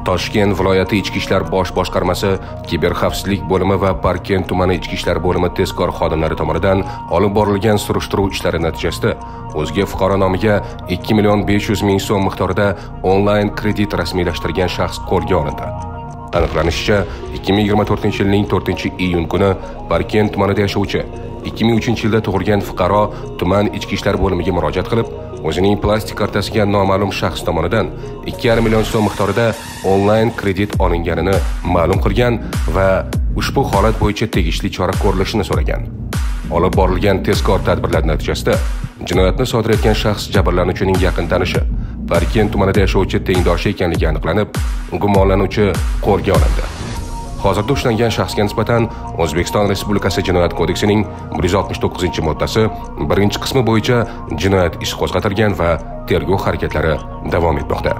Toshkent viloyati Ichki ishlar bosh boshqarmasi, kiberxavfsizlik bo'limi va Parkent tumani ichki ishlar bo'limi tezkor xodimlari tomonidan olib borilgan surishtiruv ishlari natijasida o'zga fuqaro nomiga 2.500.000 so'm miqdorida onlayn kredit rasmiylashtirgan shaxs qo'lga olindi. Aniqlanishicha, 2024-yilning 4-iyun kuni Parkent tumanida yashovchi 2003 yilda tug'ilgan fuqaro tuman ichki ishlar bo'limiga murojaat qilib, o'zining plastik kartasiga noma'lum shaxs tomonidan 2,5 million so'm miqdorida onlayn kredit olinganini ma'lum qilgan va ushbu holat bo'yicha tegishli chora ko'rilishini so'ragan. Olib borilgan tezkor tadbirlar natijasida jinoyatni sodir etgan shaxs jabrlanuvchining yaqin tanishi, Parkent tumanida yashovchi tengdoshi ekanligi aniqlanib, gumonlanuvchi qo'lga olindi. Hozirda ushlangan shaxsga nisbatan O'zbekiston Respublikasi Jinoyat kodeksining 169-moddasi 1-qismi bo'yicha jinoyat ishi qo'zg'atilgan va tergov harakatlari davom etmoqda.